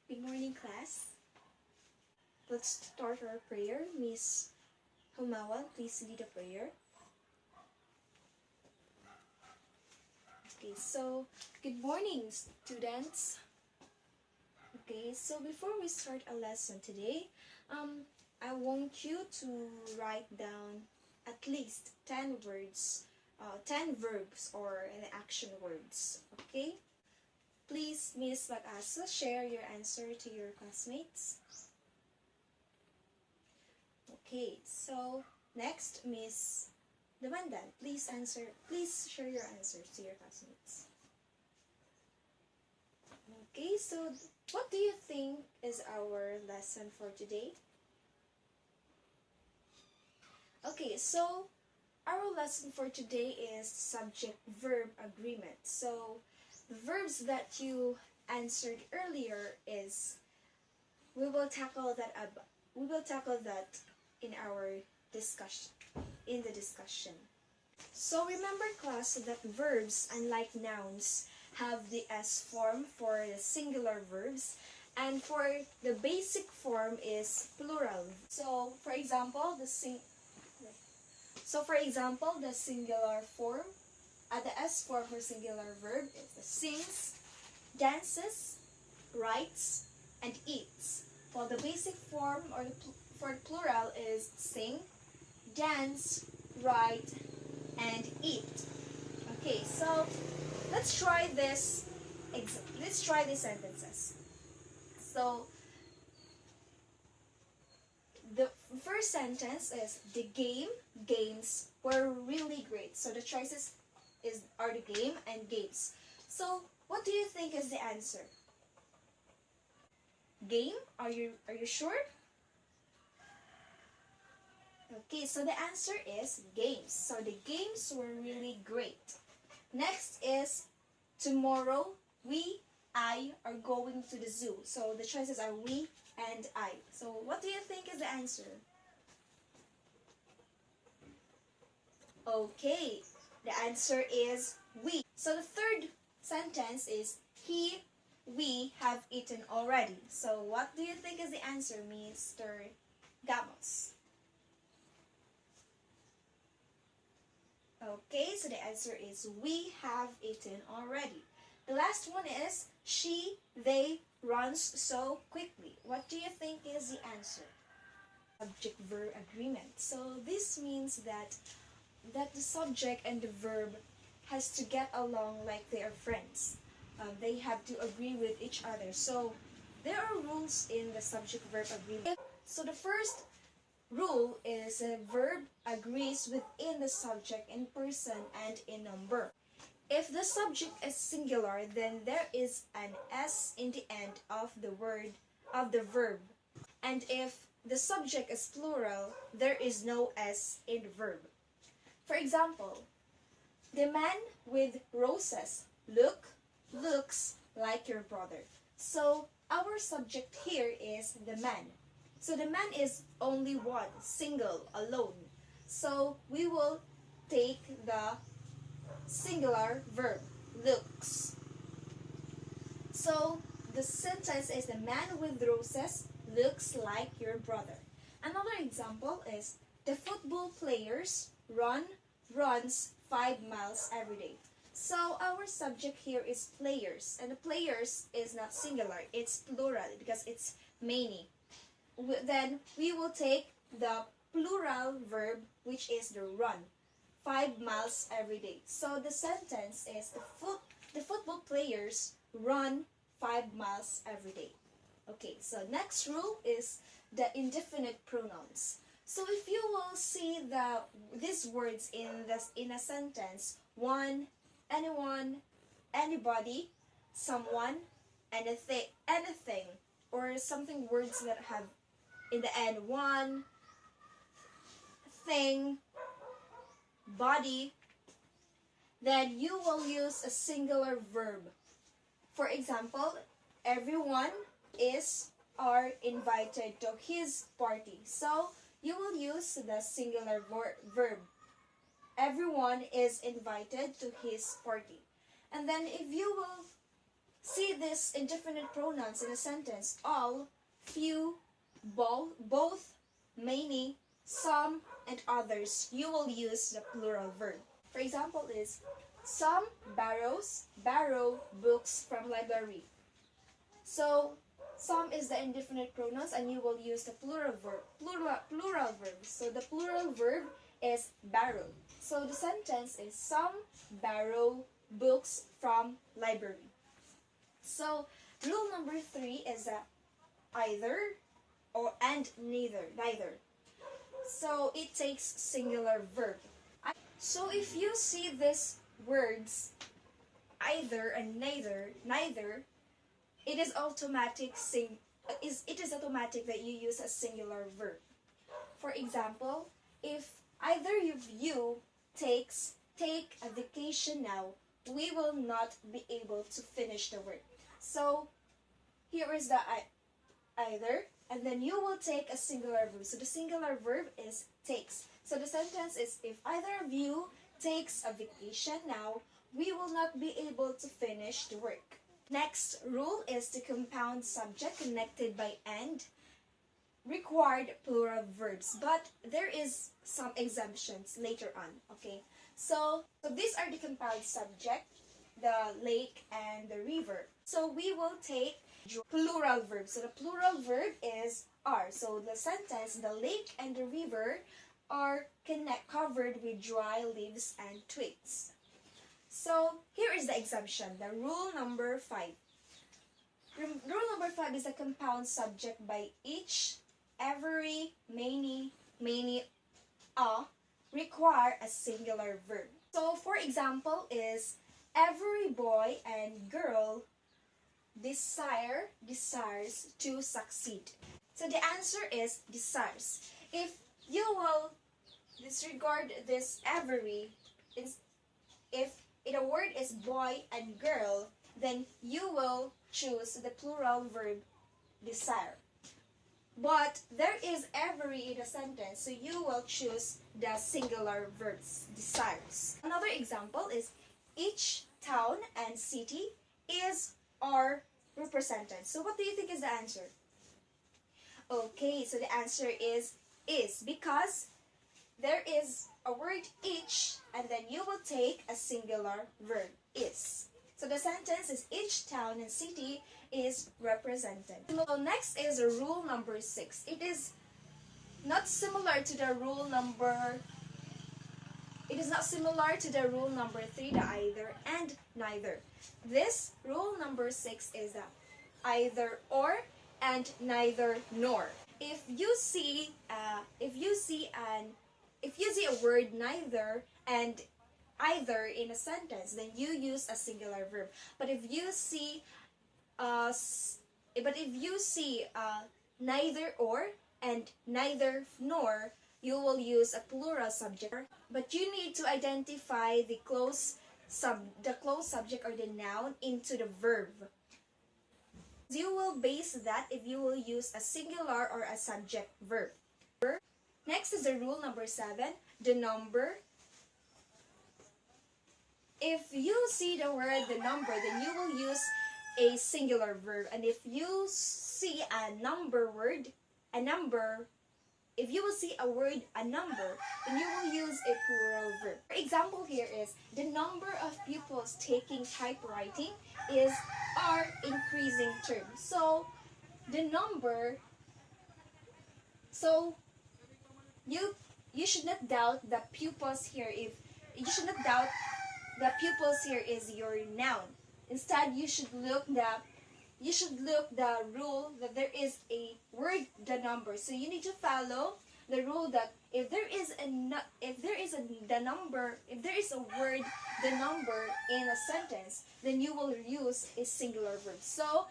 Good morning, class. Let's start our prayer. Miss Humawan, please lead a prayer. Okay, so good morning, students. Okay, so before we start a lesson today, I want you to write down at least 10 words, 10 verbs or action words. Okay? Please, Miss Bagasa, share your answer to your classmates. Okay, so next, Miss Demandan, please share your answers to your classmates. Okay, so what do you think is our lesson for today? Okay, so our lesson for today is subject-verb agreement. So the verbs that you answered earlier is we will tackle that in our discussion in the discussion. So remember, class, that verbs, unlike nouns, have the S form for the singular verbs, and for the basic form is plural. So for example, the singular form, the S form for singular verb is the sings, dances, writes, and eats. While the basic form for plural is sing, dance, write, and eat. Okay, so let's try this. Let's try these sentences. So the first sentence is the games were really great. So the choices are the game and games. So what do you think is the answer? Game? Are you sure? Okay, so the answer is games. So the games were really great. Next is tomorrow I are going to the zoo. So the choices are we and I. So what do you think is the answer? Okay, the answer is we. So the third sentence is we have eaten already. So what do you think is the answer, Mr. Gamos? Okay, so the answer is we have eaten already. The last one is they runs so quickly. What do you think is the answer? Subject-verb agreement. So this means that the subject and the verb has to get along like they are friends. They have to agree with each other. So there are rules in the subject-verb agreement. So the first rule is a verb agrees within the subject in person and in number. If the subject is singular, then there is an S in the end of the verb. And if the subject is plural, there is no S in the verb. For example, the man with roses looks like your brother. So our subject here is the man. So the man is only one, single, alone. So we will take the singular verb, looks. So the sentence is the man with roses looks like your brother. Another example is the football players runs 5 miles every day. So our subject here is players, and the players is not singular, it's plural because it's many. Then we will take the plural verb, which is the run, 5 miles every day. So the sentence is the football players run 5 miles every day. Okay, so next rule is the indefinite pronouns. So if you will see these words in a sentence, one, anyone, anybody, someone, anything, or something words that have in the end one, thing, body, then you will use a singular verb. For example, everyone are invited to his party. So you will use the singular verb. Everyone is invited to his party. And then if you will see this indefinite pronouns in a sentence, all, few, both, many, some, and others, you will use the plural verb. For example is, some borrow books from library. So, some is the indefinite pronouns and you will use the plural verb. So, the plural verb is borrow. So, the sentence is, some borrow books from library. So, rule number 3 is either or and neither. So, it takes singular verb. So, if you see these words, either and neither, it is automatic that you use a singular verb. For example, if either of you take a vacation now, we will not be able to finish the word. So here is the either, and then you will take a singular verb. So the singular verb is takes. So the sentence is, if either of you takes a vacation now, we will not be able to finish the work. Next rule is the compound subject connected by and required plural verbs, but there is some exemptions later on. Okay, so these are the compound subject, the lake and the river. So we will take plural verbs. So the plural verb is are. So the sentence, the lake and the river are covered with dry leaves and twigs. So here is the exemption, the rule number 5. Rule number 5 is a compound subject by each, every, many, require a singular verb. So for example is, every boy and girl desires to succeed. So the answer is desires. If you will disregard this every, if the word is boy and girl, then you will choose the plural verb desire. But there is every in the sentence, so you will choose the singular verbs desires. Another example is, each town and city are represented. So what do you think is the answer? Okay, so the answer is because there is a word each and then you will take a singular verb is. So the sentence is, each town and city is represented. So next is rule number 6. It is not similar to the rule number 3, the either and neither. This rule number 6 is the either or and neither nor. If you see a word neither and either in a sentence, then you use a singular verb. But if you see neither or and neither nor, you will use a plural subject. But you need to identify the close subject or the noun into the verb. You will base that if you will use a singular or a subject verb. Next is the rule number 7, the number. If you see the word the number, then you will use a singular verb. And if you see a number, if you will see a word a number, then you will use a plural verb. For example here is, the number of pupils taking typewriting are increasing terms. So the number, so you should not doubt the pupils here. The pupils here is your noun. Instead, you should look the rule that there is a word the number. So you need to follow the rule that if there is a word the number in a sentence, then you will use a singular verb. So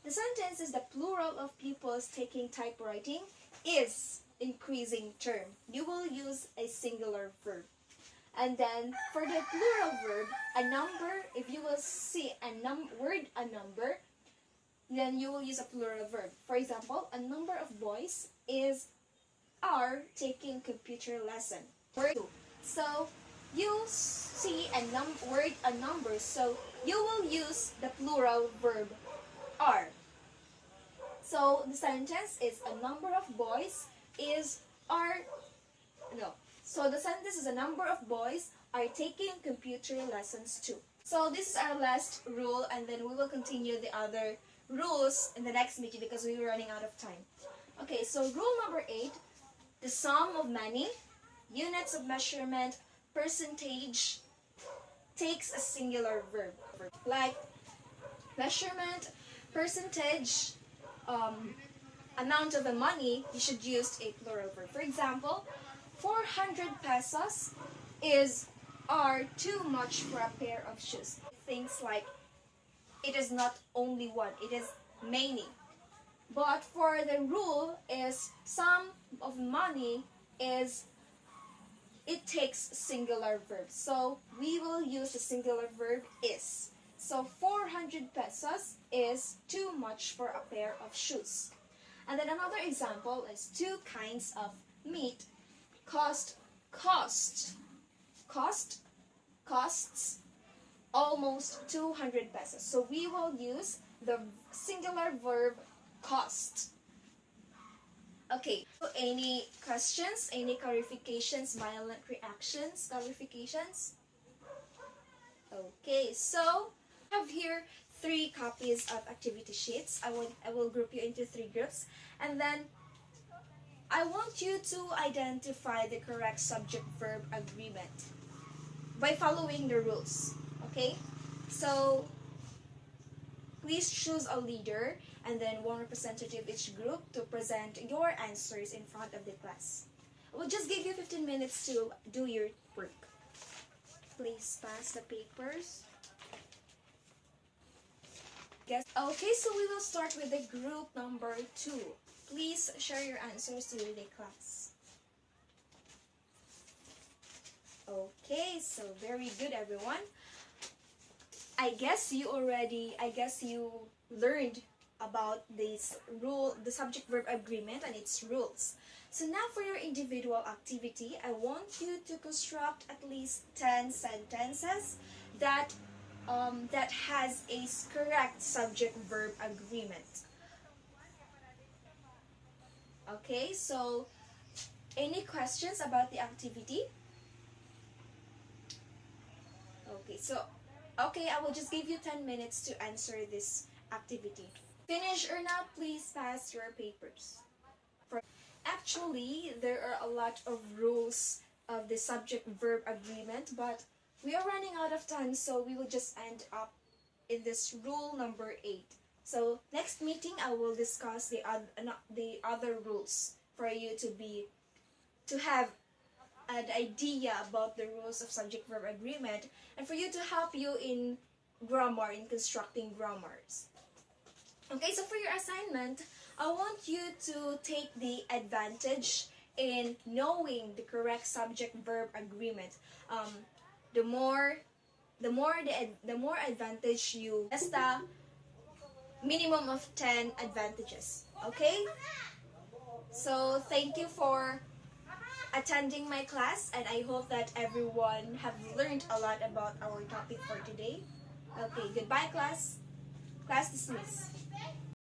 the sentence is, the plural of pupils taking typewriting is increasing term. You will use a singular verb. And then for the plural verb, a number, if you will see a word a number, then you will use a plural verb. For example, a number of boys are taking computer lesson. So you see a word a number, so you will use the plural verb are. So the sentence is a number of boys is are no. So the sentence is a number of boys are taking computer lessons too. So this is our last rule, and then we will continue the other rules in the next meeting because we were running out of time. Okay, so rule number 8, the sum of many units of measurement, percentage takes a singular verb. Like measurement, percentage, amount of the money, you should use a plural verb. For example, 400 pesos are too much for a pair of shoes. Things like it is not only one, it is many. But for the rule is sum of money is it takes singular verb. So we will use the singular verb is. So 400 pesos is too much for a pair of shoes. And then another example is 2 kinds of meat costs almost 200 pesos. So we will use the singular verb cost. Okay, so any questions, any clarifications, violent reactions, clarifications? Okay, so I have here 3 copies of activity sheets. I will group you into 3 groups, and then I want you to identify the correct subject-verb agreement by following the rules. Okay, so please choose a leader and then 1 representative each group to present your answers in front of the class. We'll just give you 15 minutes to do your work. Please pass the papers. Yes. Okay, so we will start with the group number 2. Please share your answers to the class. Okay, so very good, everyone. I guess you learned about this rule, the subject-verb agreement and its rules. So now for your individual activity, I want you to construct at least 10 sentences that has a correct subject-verb agreement. Okay, so any questions about the activity? Okay, I will just give you 10 minutes to answer this activity. Finish or not, please pass your papers. Actually, there are a lot of rules of the subject-verb agreement, but we are running out of time, so we will just end up in this rule number 8. So next meeting, I will discuss the other rules for you to have an idea about the rules of subject-verb agreement, and for you to help you in grammar, in constructing grammars. Okay, so for your assignment, I want you to take the advantage in knowing the correct subject-verb agreement. The more advantage you, that's the minimum of 10 advantages. Okay? So thank you for attending my class, and I hope that everyone have learned a lot about our topic for today. Okay, goodbye class. Class dismissed.